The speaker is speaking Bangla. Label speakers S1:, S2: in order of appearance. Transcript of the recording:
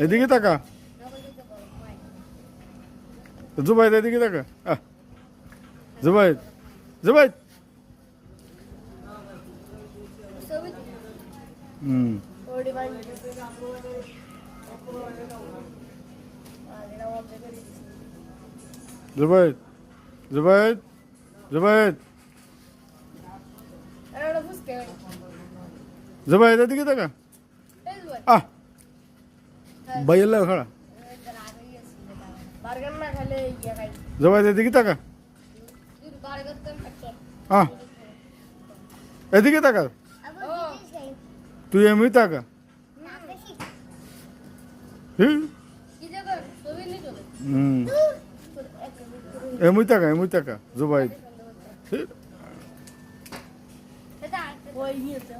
S1: এদিকে তাকা, জুবাইদ এদিকে তাকা। জুবাইদ, জুবাইদ। হুম, জুবাইদ, জুবাইদ, জুবাইদ, জুবাইদ এদিকে তাকা। ভাইয়ের খাড়া। জুবাইদ এদিকে তাকা। এদিকে তাকা, তুই এমনি তাকা। এমনি তাকা, এমনি তাকা জুবাইদ।